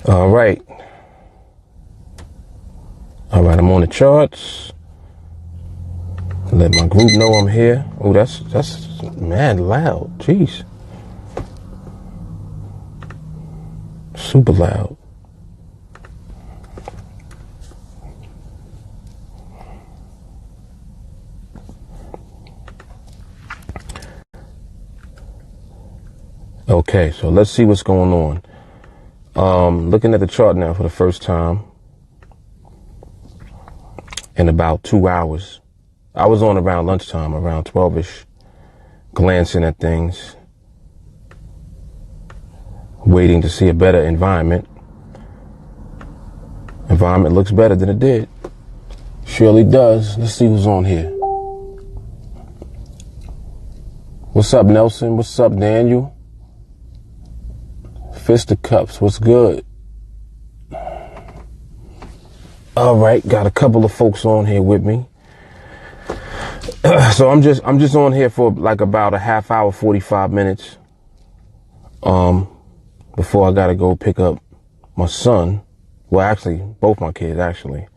All right. All right, I'm on the charts. Let my group know I'm here. Oh, that's mad loud. Jeez. Super loud. Okay, so let's see what's going on. Looking at the chart now for the first time in about 2 hours. I was on around lunchtime, around 12ish, glancing at things, waiting to see a better environment. Environment looks better than it did. Surely does. Let's see who's on here. What's up, Nelson? What's up, Daniel? Fist of Cups, what's good? All right, got a couple of folks on here with me. So I'm just on here for like about a half hour, 45 minutes. Before I gotta go pick up my son. Well, actually, both my kids, actually.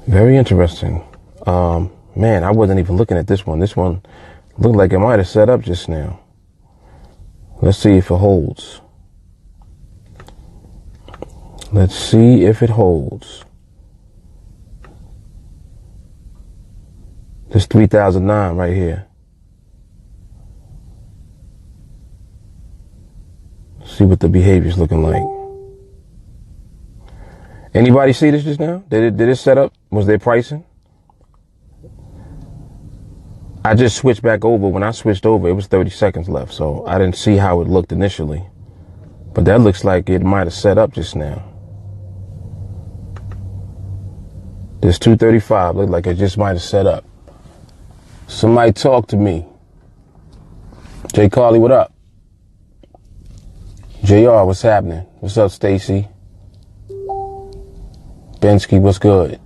Very interesting. Man, I wasn't even looking at this one. This one looked like it might have set up just now. Let's see if it holds. Let's see if it holds. This 3009 right here. See what the behavior's looking like. Anybody see this just now? Did it set up? Was there pricing? I just switched back over. When I switched over, it was 30 seconds left, so I didn't see how it looked initially. But that looks like it might have set up just now. This 235 looked like it just might have set up. Somebody talk to me. Jay Carly, what up? JR, what's happening? What's up, Stacy? Bensky, what's good?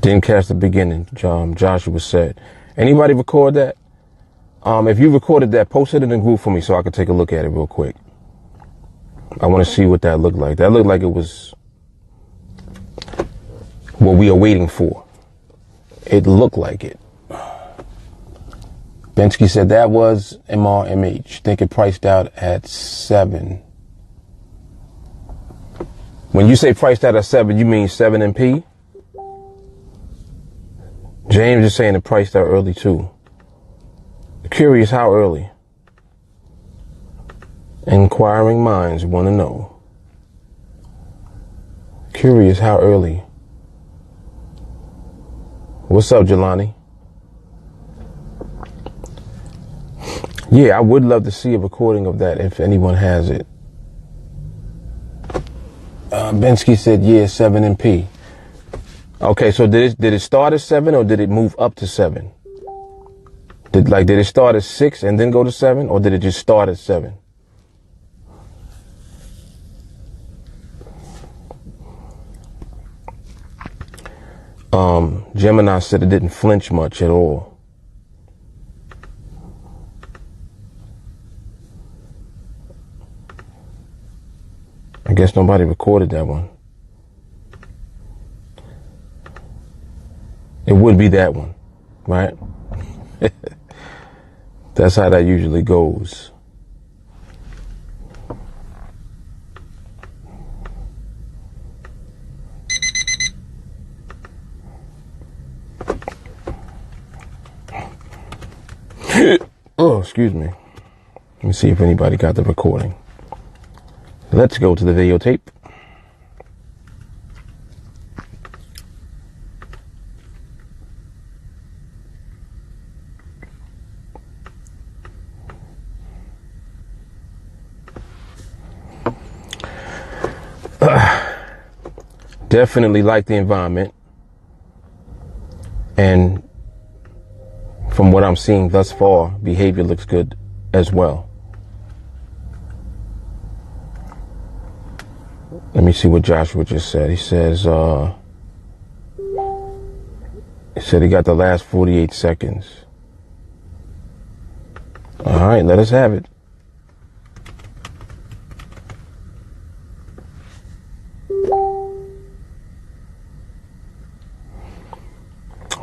Didn't catch the beginning, Joshua said. Anybody record that? If you recorded that, post it in the group for me so I can take a look at it real quick. I want to see what that looked like. That looked like it was what we are waiting for. It looked like it. Bensky said that was MRMH. Think it priced out at 7. When you say priced out at 7, you mean 7 and P? James is saying it priced out early too. Curious how early? Inquiring minds want to know. Curious how early? What's up, Jelani? Yeah, I would love to see a recording of that if anyone has it. Bensky said, yeah, 7 and P. Okay, so did it start at 7 or did it move up to 7? Did it start at 6 and then go to 7, or did it just start at 7? Gemini said it didn't flinch much at all. I guess nobody recorded that one. It would be that one, right? That's how that usually goes. Oh, excuse me. Let me see if anybody got the recording. Let's go to the videotape. Definitely like the environment, and from what I'm seeing thus far, behavior looks good as well. Let me see what Joshua just said. He says, he said he got the last 48 seconds. All right, let us have it.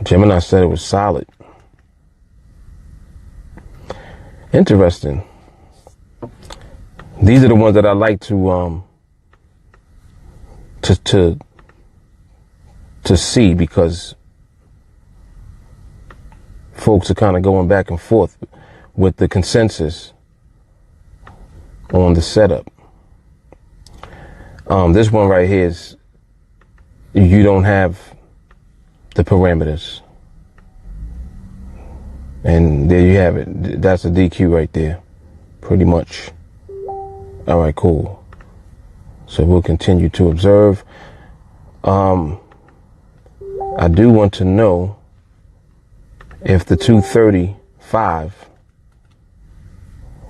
Gemini said it was solid. Interesting. These are the ones that I like to see, because folks are kind of going back and forth with the consensus on the setup. This one right here is, you don't have the parameters. And there you have it. That's a DQ right there, pretty much. All right, cool. So we'll continue to observe. I do want to know if the 235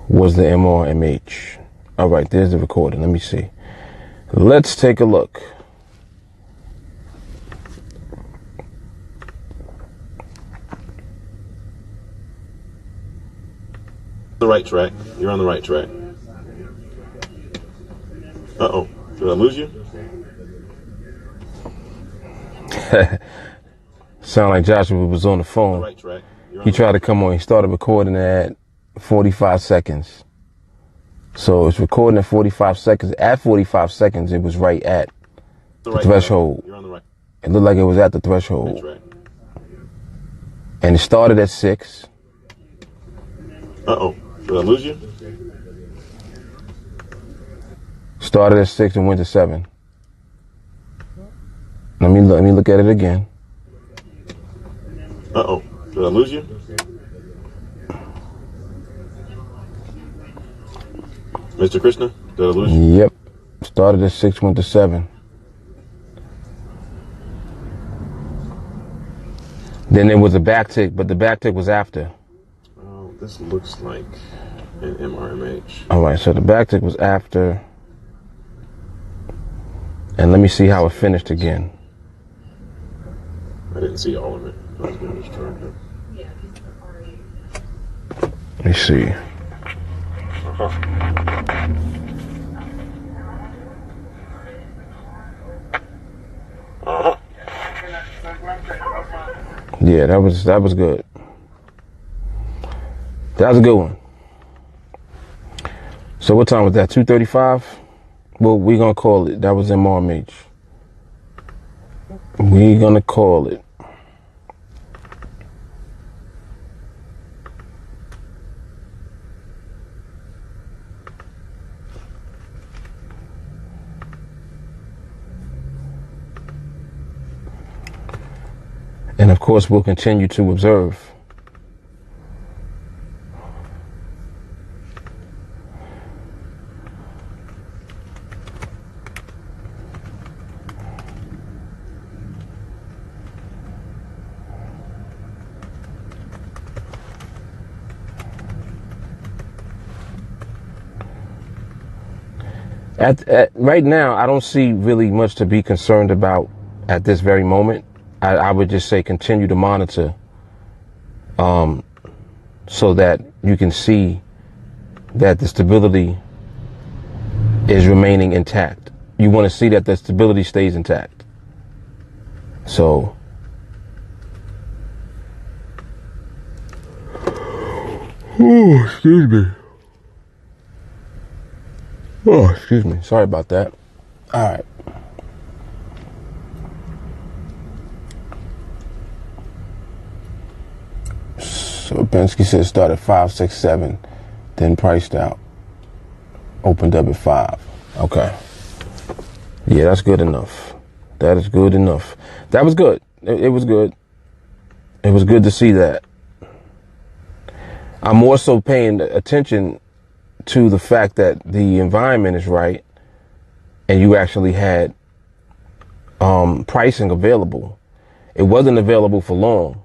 was the MRMH. All right, there's the recording. Let me see. Let's take a look. The right track. You're on the right track. Uh-oh. Did I lose you? Sound like Joshua was on the phone. The right track. He tried to come on. He started recording at 45 seconds. So it's recording at 45 seconds. At 45 seconds, it was right at the threshold. You're on the right. It looked like it was at the threshold. Right. And it started at 6. Uh-oh. Did I lose you? Started at 6 and went to 7. Let me look at it again. Uh-oh. Did I lose you? Mr. Krishna, did I lose you? Yep. Started at 6, went to 7. Then there was a backtick, but the backtick was after. Oh, this looks like an MRMH. All right, so the backtick was after. And let me see how it finished again. I didn't see all of it. I was getting distracted. Let me see. Yeah, that was good. That was a good one. So what time was that? 2:35? Well, we're gonna call it. That was MRMH. We're gonna call it. And of course, we'll continue to observe. Right now, I don't see really much to be concerned about at this very moment. I would just say continue to monitor, so that you can see that the stability is remaining intact. You want to see that the stability stays intact. So Oh, excuse me. Oh, excuse me. Sorry about that. All right. So Bensky said start at 567, then priced out. Opened up at 5. Okay. Yeah, that's good enough. That is good enough. That was good. It was good. It was good to see that. I'm also paying attention to the fact that the environment is right and you actually had pricing available. It wasn't available for long,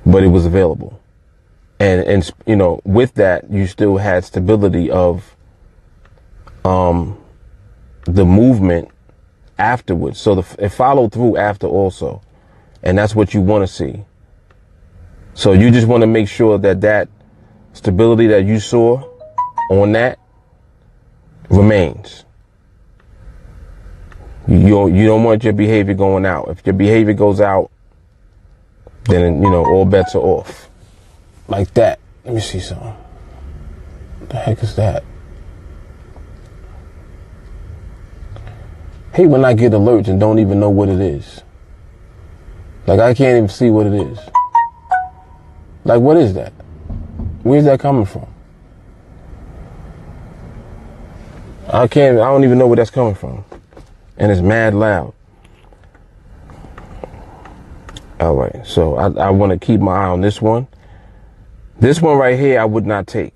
but it was available. And you know, with that, you still had stability of the movement afterwards. So it followed through after also. And that's what you want to see. So you just want to make sure that that stability that you saw on that remains. You don't want your behavior going out. If your behavior goes out, then, you know, all bets are off. Like that. Let me see something. What the heck is that? Hate when I get alerts and don't even know what it is. Like, I can't even see what it is. Like, what is that? Where's that coming from? I don't even know where that's coming from. And it's mad loud. All right, so I want to keep my eye on this one. This one right here, I would not take.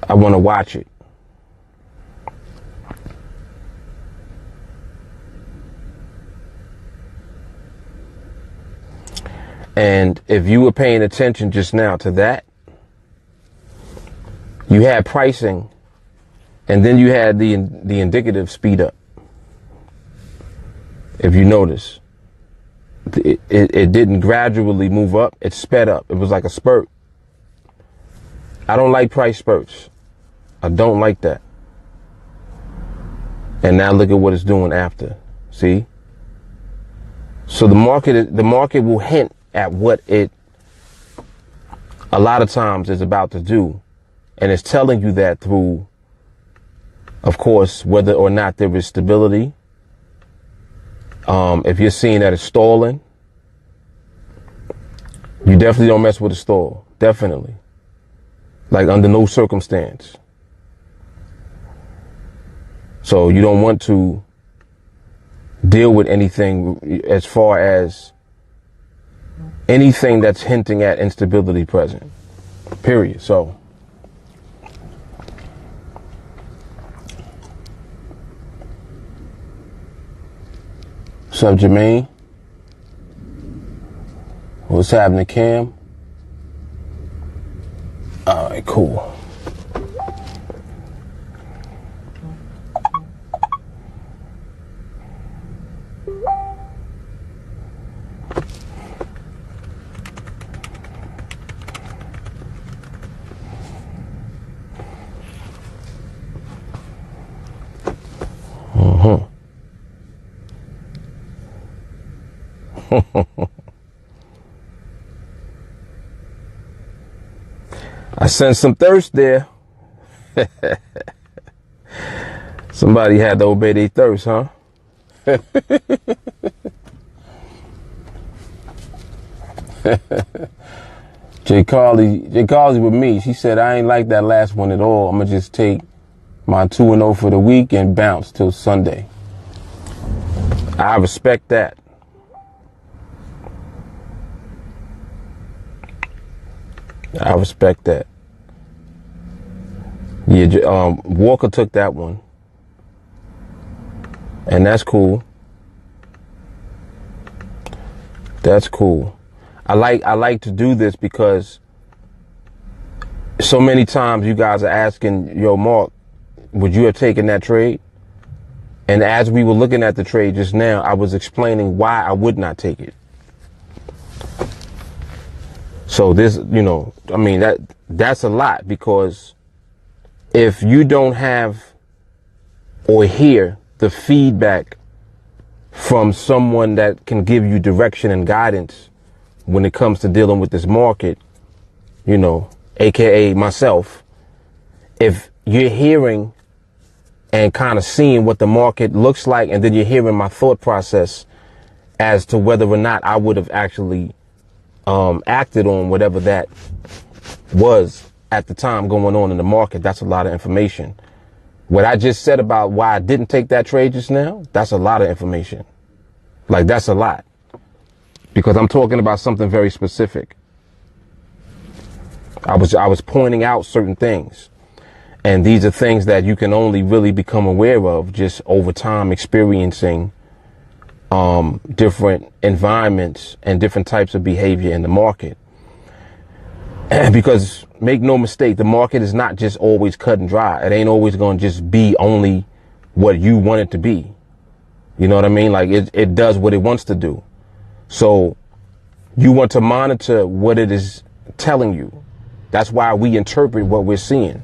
I want to watch it. And if you were paying attention just now to that, you had pricing, and then you had the indicative speed up. If you notice, it didn't gradually move up, it sped up. It was like a spurt. I don't like price spurts. I don't like that. And now look at what it's doing after. See? So the market will hint at what it a lot of times is about to do, and it's telling you that through, of course, whether or not there is stability. If you're seeing that it's stalling, you definitely don't mess with a stall. Definitely. Like, under no circumstance. So you don't want to deal with anything as far as anything that's hinting at instability present. Period. So what's up, Jermaine? What's happening, Cam? All right, cool. I sense some thirst there. Somebody had to obey their thirst, huh? Jay Carly with me. She said, I ain't like that last one at all. I'm going to just take my 2-0 for the week and bounce till Sunday. I respect that. I respect that. Yeah, Walker took that one. And that's cool. That's cool. I like to do this because so many times you guys are asking, yo, Mark, would you have taken that trade? And as we were looking at the trade just now, I was explaining why I would not take it. So this, you know, I mean, that's a lot, because if you don't have or hear the feedback from someone that can give you direction and guidance when it comes to dealing with this market, AKA myself, if you're hearing and kind of seeing what the market looks like, and then you're hearing my thought process as to whether or not I would have actually acted on whatever that was at the time going on in the market, that's a lot of information. What I just said about why I didn't take that trade just now, that's a lot of information. Like, that's a lot. Because I'm talking about something very specific. I was pointing out certain things. And these are things that you can only really become aware of just over time, experiencing different environments and different types of behavior in the market. Because make no mistake, the market is not just always cut and dry. It ain't always going to just be only what you want it to be. You know what I mean? Like, it does what it wants to do. So you want to monitor what it is telling you. That's why we interpret what we're seeing.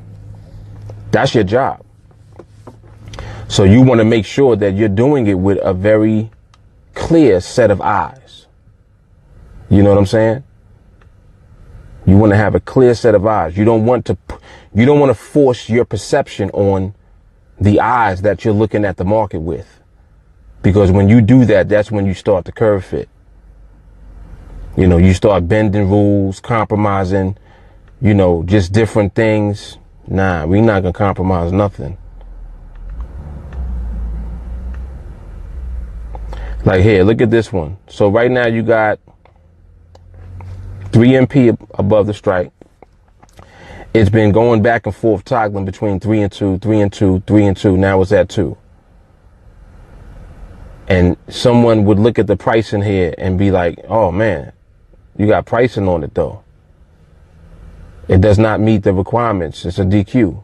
That's your job. So you want to make sure that you're doing it with a very clear set of eyes. You know what I'm saying? You want to have a clear set of eyes. You don't want to force your perception on the eyes that you're looking at the market with. Because when you do that, that's when you start to curve fit. You start bending rules, compromising, just different things. Nah, we're not going to compromise nothing. Like here, look at this one. So right now you got 3 MP above the strike. It's been going back and forth, toggling between 3 and 2, 3 and 2, 3 and 2. Now it's at 2. And someone would look at the pricing here and be like, oh man, you got pricing on it though. It does not meet the requirements. It's a DQ.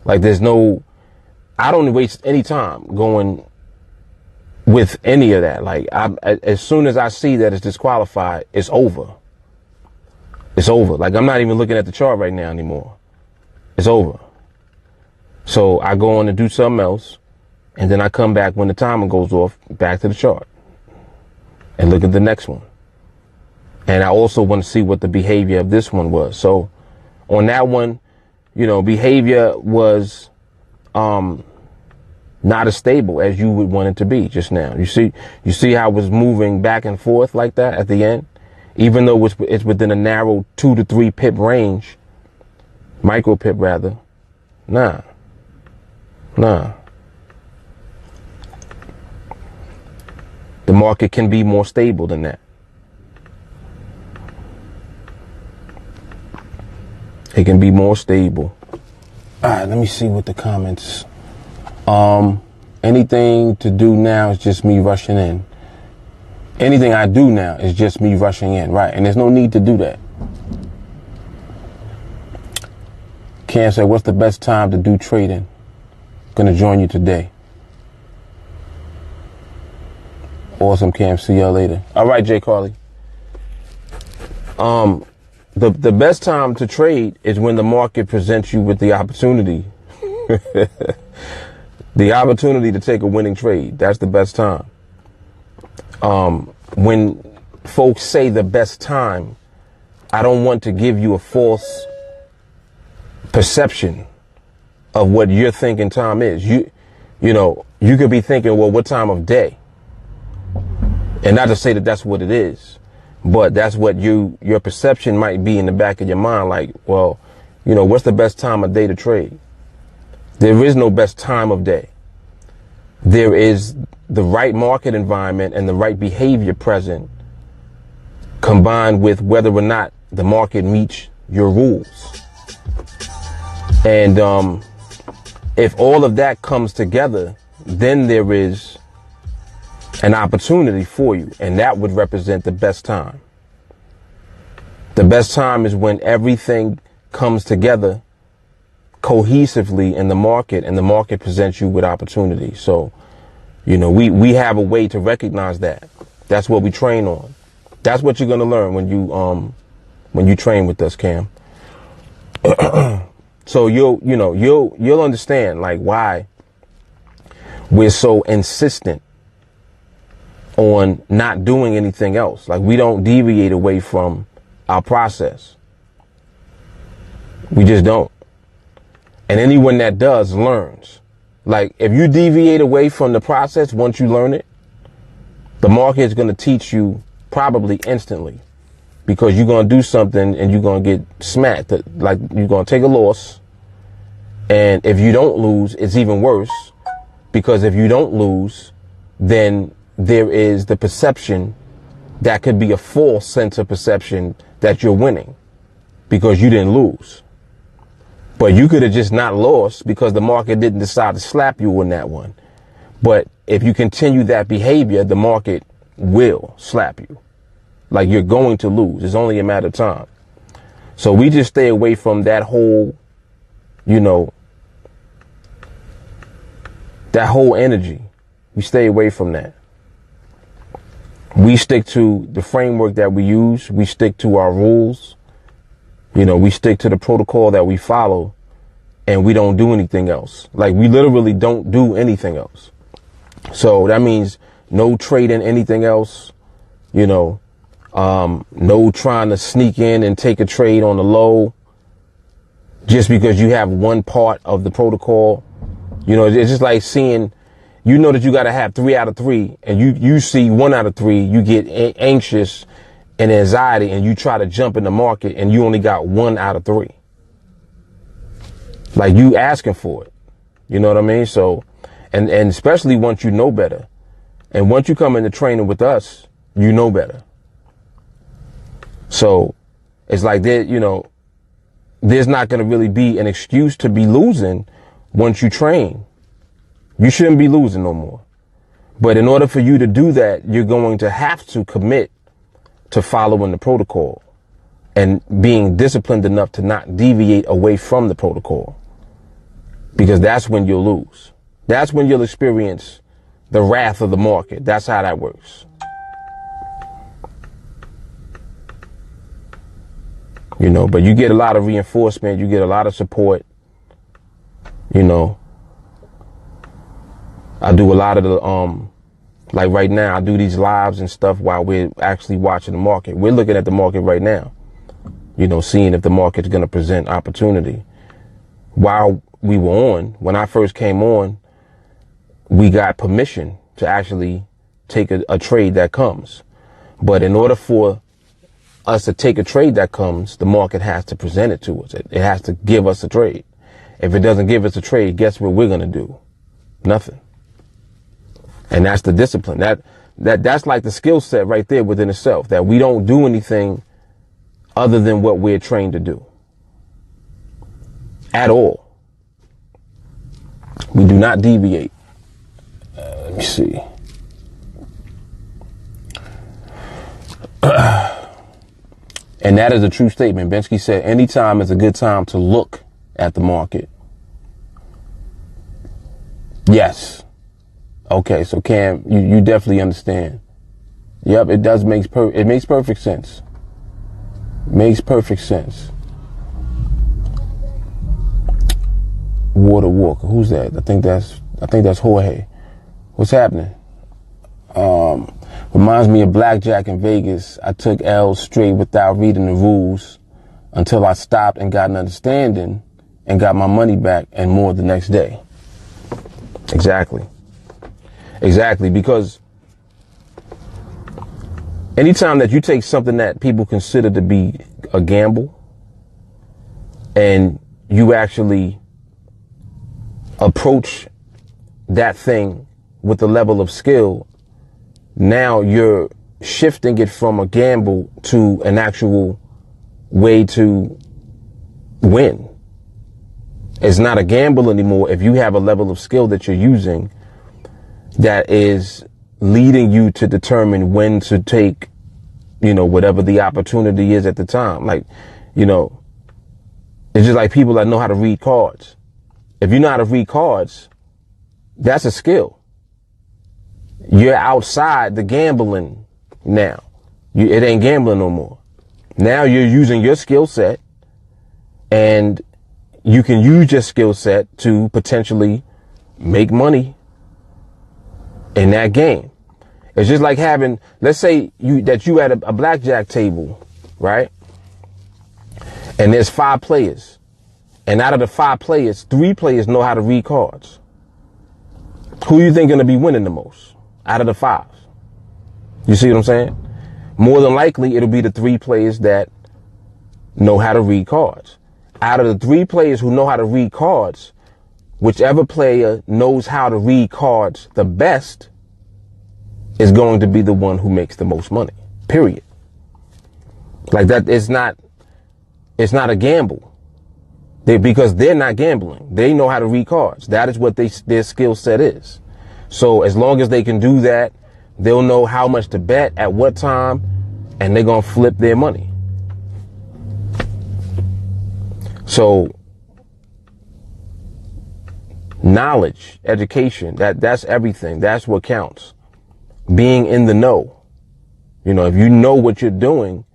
Like, I don't waste any time going with any of that. Like, as soon as I see that it's disqualified, it's over. It's over. Like, I'm not even looking at the chart right now anymore. It's over. So I go on to do something else, and then I come back when the timer goes off, back to the chart and look at the next one. And I also want to see what the behavior of this one was. So on that one, behavior was not as stable as you would want it to be just now. You see how it was moving back and forth like that at the end? Even though it's within a narrow 2 to 3 pip range, micro pip rather. Nah. The market can be more stable than that. It can be more stable. All right, let me see what the comments. Anything to do now is just me rushing in. Anything I do now is just me rushing in, right? And there's no need to do that. Cam said, what's the best time to do trading? Gonna join you today. Awesome, Cam. See y'all later. All right, Jay Carly. The best time to trade is when the market presents you with the opportunity. The opportunity to take a winning trade. That's the best time. When folks say the best time, I don't want to give you a false perception of what you're thinking time is. You could be thinking, well, what time of day? And not to say that that's what it is, but that's what your perception might be in the back of your mind. Like, well, what's the best time of day to trade? There is no best time of day. There is the right market environment and the right behavior present, combined with whether or not the market meets your rules. And if all of that comes together, then there is an opportunity for you, and that would represent the best time. The best time is when everything comes together cohesively in the market, and the market presents you with opportunity. So, we have a way to recognize that. That's what we train on. That's what you're going to learn when you train with us, Cam. So you'll understand like why we're so insistent on not doing anything else. Like, we don't deviate away from our process. We just don't. And anyone that does learns. Like, if you deviate away from the process, once you learn it, the market is going to teach you probably instantly, because you're going to do something and you're going to get smacked. Like, you're going to take a loss. And if you don't lose, it's even worse, because if you don't lose, then there is the perception that could be a false sense of perception that you're winning because you didn't lose. But you could have just not lost because the market didn't decide to slap you on that one. But if you continue that behavior, the market will slap you. Like, you're going to lose. It's only a matter of time. So we just stay away from that whole, that whole energy. We stay away from that. We stick to the framework that we use. We stick to our rules. We stick to the protocol that we follow, and we don't do anything else. Like, we literally don't do anything else. So that means no trading anything else, no trying to sneak in and take a trade on the low just because you have one part of the protocol. It's just like seeing, that you got to have 3 out of 3, and you see 1 out of 3, you get anxious and anxiety, and you try to jump in the market and you only got 1 out of 3. Like, you asking for it. You know what I mean? So, and especially once you know better, and once you come into training with us, you know better. So it's like there's not going to really be an excuse to be losing once you train. You shouldn't be losing no more. But in order for you to do that, you're going to have to commit to following the protocol and being disciplined enough to not deviate away from the protocol, because that's when you'll lose. That's when you'll experience the wrath of the market. That's how that works. But you get a lot of reinforcement. You get a lot of support. I do a lot of the, like right now, I do these lives and stuff while we're actually watching the market. We're looking at the market right now, seeing if the market's going to present opportunity. While we were on, when I first came on, we got permission to actually take a trade that comes. But in order for us to take a trade that comes, the market has to present it to us. It has to give us a trade. If it doesn't give us a trade, guess what we're going to do? Nothing. And that's the discipline. That's like the skill set right there within itself, that we don't do anything other than what we're trained to do. At all. We do not deviate. Let me see. And that is a true statement. Bensky said, anytime is a good time to look at the market. Yes. Okay, so Cam, you definitely understand. Yep, it does makes perfect sense. Makes perfect sense. Water Walker, who's that? I think that's Jorge. What's happening? Reminds me of blackjack in Vegas. I took L's straight without reading the rules until I stopped and got an understanding and got my money back and more the next day. Exactly. Because anytime that you take something that people consider to be a gamble and you actually approach that thing with a level of skill, now you're shifting it from a gamble to an actual way to win. It's not a gamble anymore if you have a level of skill that you're using that is leading you to determine when to take, whatever the opportunity is at the time. Like, it's just like people that know how to read cards. If you know how to read cards, that's a skill. You're outside the gambling now. It ain't gambling no more. Now you're using your skill set, and you can use your skill set to potentially make money in that game. It's just like having, let's say you at a blackjack table, right? And there's 5 players, And out of the 5 players, 3 players know how to read cards. Who you think going to be winning the most out of the 5? You see what I'm saying? More than likely, it'll be the 3 players that know how to read cards. Out of the 3 players who know how to read cards, whichever player knows how to read cards the best is going to be the one who makes the most money. Period. Like that, it's not a gamble. Because they're not gambling. They know how to read cards. That is what their skill set is. So as long as they can do that, they'll know how much to bet at what time, and they're going to flip their money. So knowledge, education, that's everything. That's what counts. Being in the know. You know, if you know what you're doing,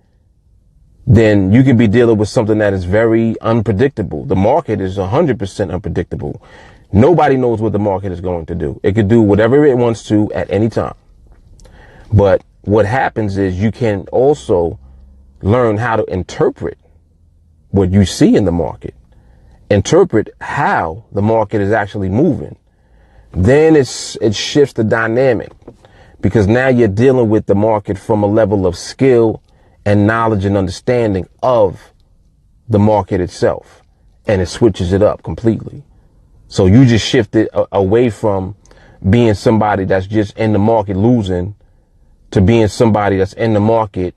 then you could be dealing with something that is very unpredictable. The market is 100% unpredictable. Nobody knows what the market is going to do. It could do whatever it wants to at any time. But what happens is you can also learn how to interpret what you see in the market. Interpret how the market is actually moving. Then it shifts the dynamic, because now you're dealing with the market from a level of skill and knowledge and understanding of the market itself, and it switches it up completely. So you just shifted away from being somebody that's just in the market losing to being somebody that's in the market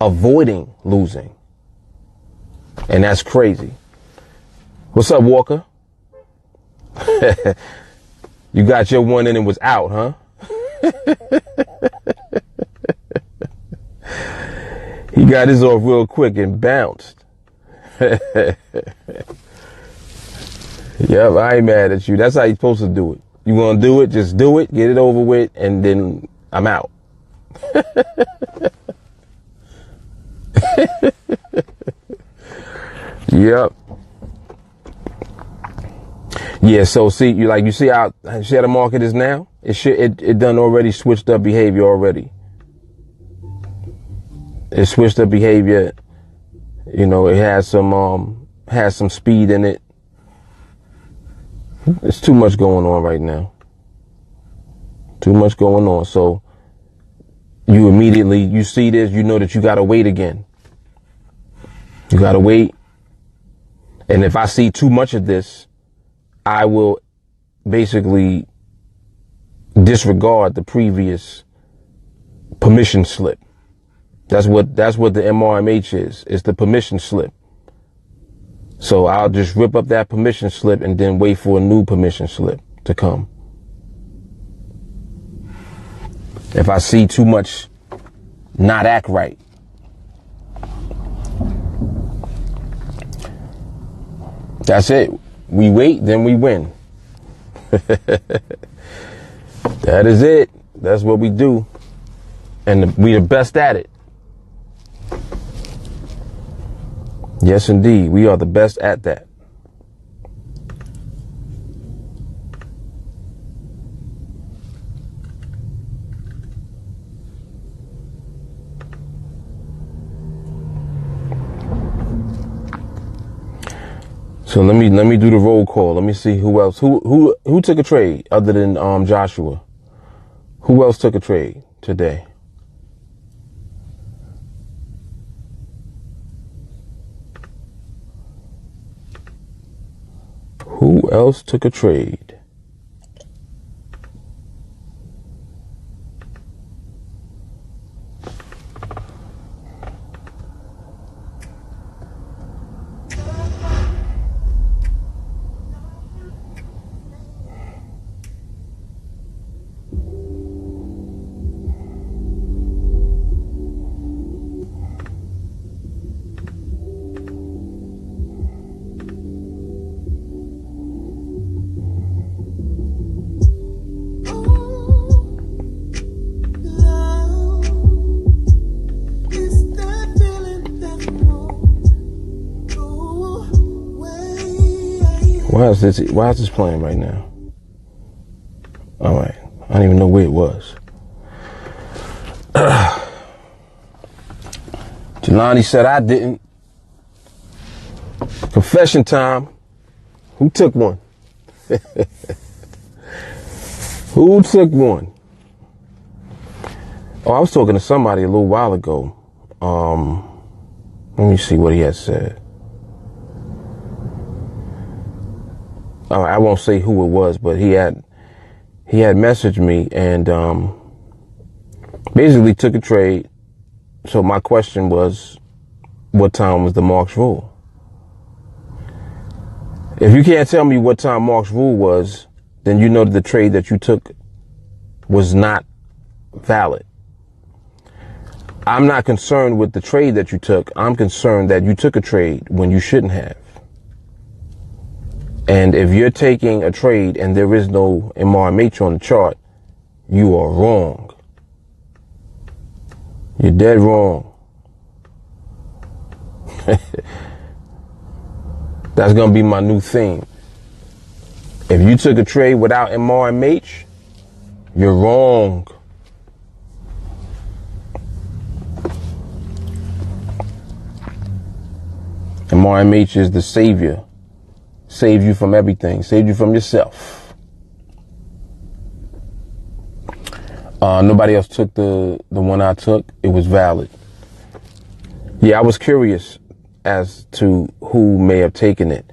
avoiding losing. And that's crazy. What's up, Walker? You got your one in and was out, huh? He got his off real quick and bounced. Yep, I ain't mad at you. That's how you're supposed to do it. You want to do it, just do it, get it over with, and then I'm out. Yep. Yeah, so you see how the market is now? It done already switched up behavior already. It switched up behavior. You know, it has some speed in it. There's too much going on right now. Too much going on. So you see this, you know that you gotta wait again. You gotta wait. And if I see too much of this, I will basically disregard the previous permission slip. That's what the MRMH is. It's the permission slip. So I'll just rip up that permission slip and then wait for a new permission slip to come. If I see too much not act right. That's it. We wait, then we win. That is it. That's what we do. And we the best at it. Yes, indeed. We are the best at that. So let me do the roll call. Let me see who else. Who took a trade other than Joshua? Who else took a trade today? Who else took a trade? Why is this playing right now? All right. I don't even know where it was. Jelani said I didn't. Confession time. Who took one? Who took one? Oh, I was talking to somebody a little while ago. Let me see what he had said. I won't say who it was, but he had messaged me and basically took a trade. So my question was, what time was the Mark's rule? If you can't tell me what time Mark's rule was, then you know that the trade that you took was not valid. I'm not concerned with the trade that you took. I'm concerned that you took a trade when you shouldn't have. And if you're taking a trade and there is no MRMH on the chart, you are wrong. You're dead wrong. That's going to be my new theme. If you took a trade without MRMH, you're wrong. MRMH is the savior. Saves you from everything. Saves you from yourself. Nobody else took the one I took. It was valid. Yeah, I was curious as to who may have taken it.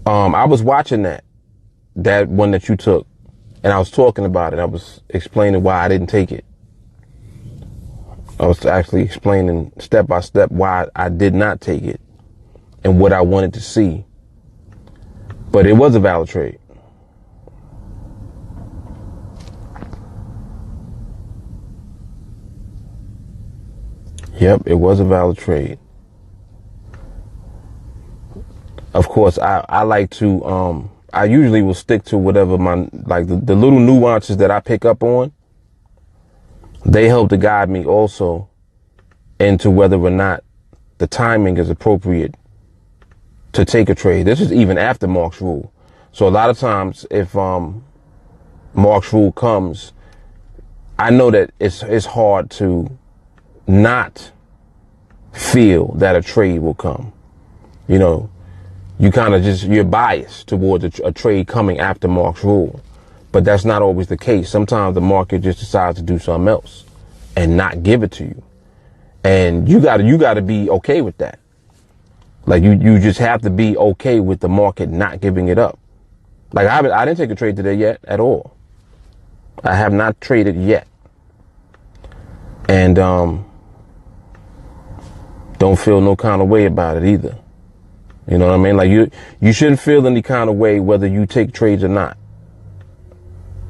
I was watching that one that you took, and I was talking about it. I was explaining why I didn't take it. I was actually explaining step by step why I did not take it and what I wanted to see. But it was a valid trade. Yep, it was a valid trade. Of course, I like to, I usually will stick to whatever the little nuances that I pick up on. They help to guide me also into whether or not the timing is appropriate to take a trade. This is even after Mark's rule. So a lot of times if Mark's rule comes, I know that it's hard to not feel that a trade will come. You know, you kind of you're biased towards a trade coming after Mark's rule. But that's not always the case. Sometimes the market just decides to do something else and not give it to you. And you gotta be okay with that. Like you just have to be okay with the market not giving it up. Like I didn't take a trade today yet at all. I have not traded yet. And don't feel no kind of way about it either. You know what I mean? Like you shouldn't feel any kind of way whether you take trades or not.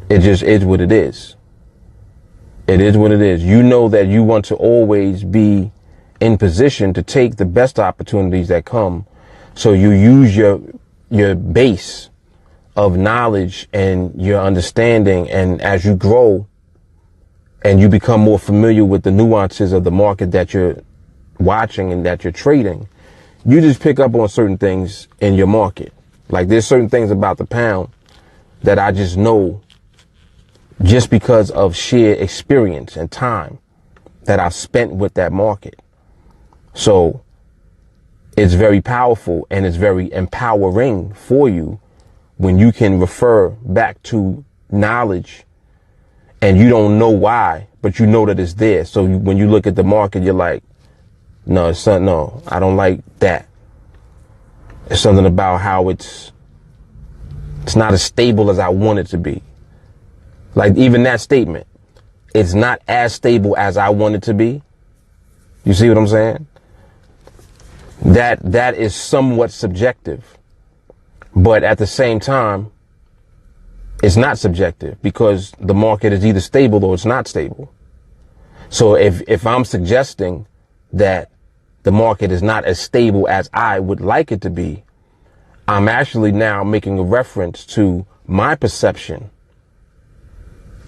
It just is what it is. It is what it is. You know that you want to always be in position to take the best opportunities that come. So you use your base of knowledge and your understanding. And as you grow and you become more familiar with the nuances of the market that you're watching and that you're trading, you just pick up on certain things in your market. Like there's certain things about the pound that I just know just because of sheer experience and time that I've spent with that market. So it's very powerful and it's very empowering for you when you can refer back to knowledge and you don't know why, but you know that it's there. So when you look at the market, you're like, no, I don't like that. It's something about how it's not as stable as I want it to be. Like even that statement, it's not as stable as I want it to be. You see what I'm saying? That is somewhat subjective, but at the same time, it's not subjective because the market is either stable or it's not stable. So if I'm suggesting that the market is not as stable as I would like it to be, I'm actually now making a reference to my perception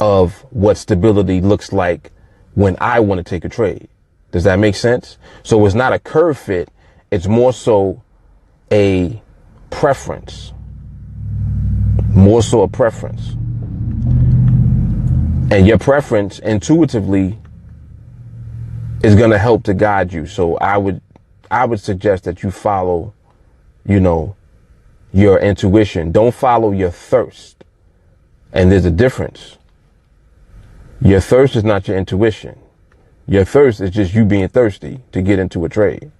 of what stability looks like when I want to take a trade. Does that make sense? So it's not a curve fit. It's more so a preference. More so a preference. And your preference intuitively is going to help to guide you. So I would suggest that you follow, your intuition. Don't follow your thirst. And there's a difference. Your thirst is not your intuition. Your thirst is just you being thirsty to get into a trade.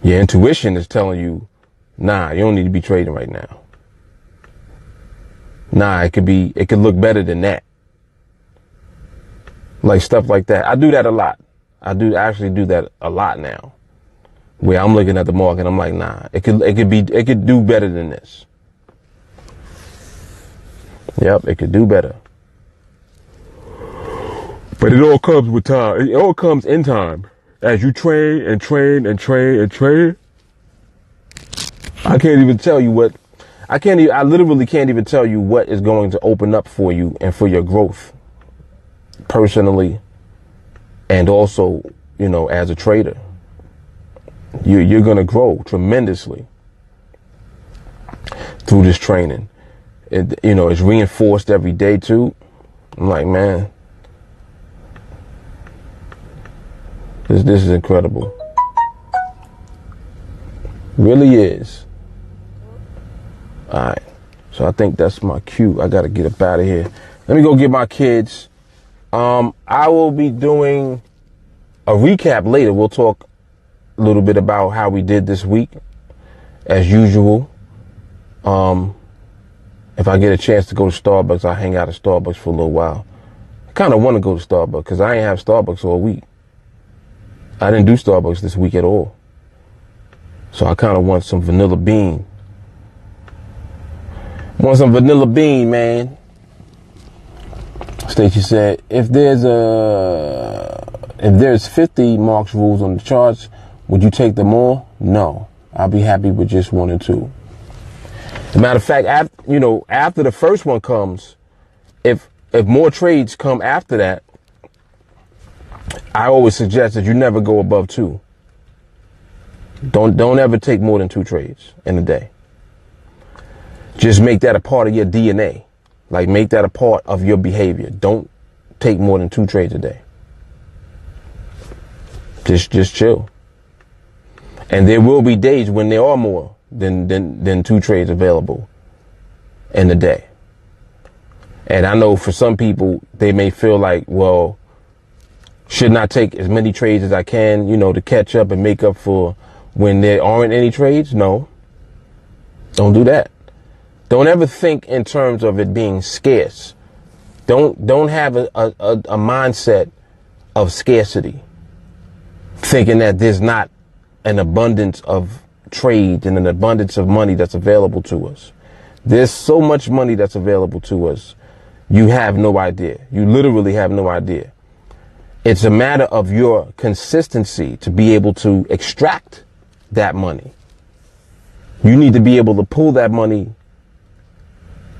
Your intuition is telling you, nah, you don't need to be trading right now. Nah, it could look better than that. Like stuff like that. I do that a lot. I actually do that a lot now. Where I'm looking at the market, I'm like, nah, it could do better than this. Yep, it could do better. But it all comes with time. It all comes in time. As you train and train and train and train. I can't even tell you what, I literally can't even tell you what is going to open up for you and for your growth personally. And also, you know, as a trader. You're going to grow tremendously through this training. It's reinforced every day too. I'm like, man, this is incredible. Really is. All right. So I think that's my cue. I got to get up out of here. Let me go get my kids. I will be doing a recap later. We'll talk a little bit about how we did this week, as usual. If I get a chance to go to Starbucks, I'll hang out at Starbucks for a little while. I kind of want to go to Starbucks because I ain't have Starbucks all week. I didn't do Starbucks this week at all. So I kind of want some vanilla bean. Want some vanilla bean, man. Stacey said, if there's 50 marks rules on the charts, would you take them all? No. I'll be happy with just 1 or 2. As a matter of fact, after the first one comes, if more trades come after that, I always suggest that you never go above 2. Don't ever take more than 2 trades in a day. Just make that a part of your DNA. Like, make that a part of your behavior. Don't take more than 2 trades a day. Just chill. And there will be days when there are more than 2 trades available in a day. And I know for some people, they may feel like, well, shouldn't I take as many trades as I can, to catch up and make up for when there aren't any trades? No. Don't do that. Don't ever think in terms of it being scarce. Don't have a mindset of scarcity, thinking that there's not an abundance of trade and an abundance of money that's available to us. There's so much money that's available to us. You have no idea. You literally have no idea. It's a matter of your consistency to be able to extract that money. You need to be able to pull that money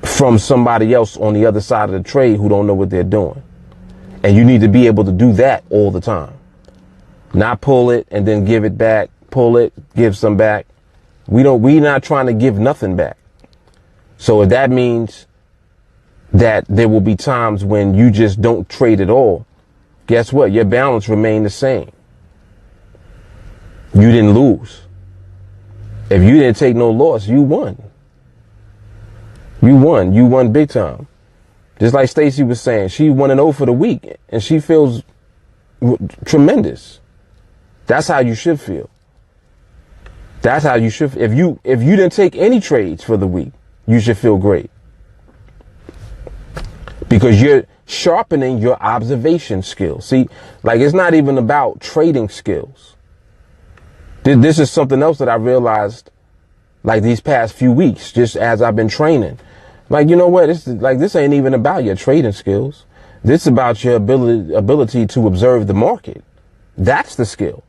from somebody else on the other side of the trade who don't know what they're doing. And you need to be able to do that all the time. Not pull it and then give it back, pull it, give some back. We're not trying to give nothing back. So if that means that there will be times when you just don't trade at all, guess what? Your balance remained the same. You didn't lose. If you didn't take no loss, you won. You won. You won big time. Just like Stacey was saying, she 1-0 for the week and she feels tremendous. That's how you should feel. That's how you should. If you didn't take any trades for the week, you should feel great. Because you're sharpening your observation skills. See, like, it's not even about trading skills. This is something else that I realized, like, these past few weeks, just as I've been training. Like, you know what? This ain't even about your trading skills. This is about your ability to observe the market. That's the skill.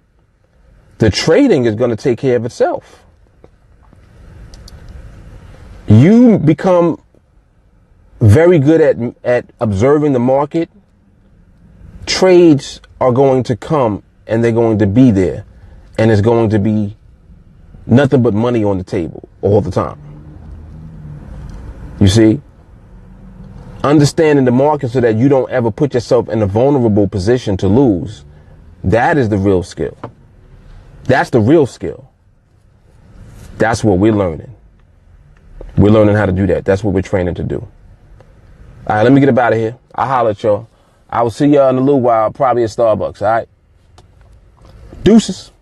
The trading is going to take care of itself. You become very good at observing the market. Trades are going to come and they're going to be there. And it's going to be nothing but money on the table all the time. You see? Understanding the market so that you don't ever put yourself in a vulnerable position to lose. That is the real skill. That's the real skill. That's what we're learning. We're learning how to do that. That's what we're training to do. All right, let me get up out of here. I'll holler at y'all. I will see y'all in a little while, probably at Starbucks, all right? Deuces.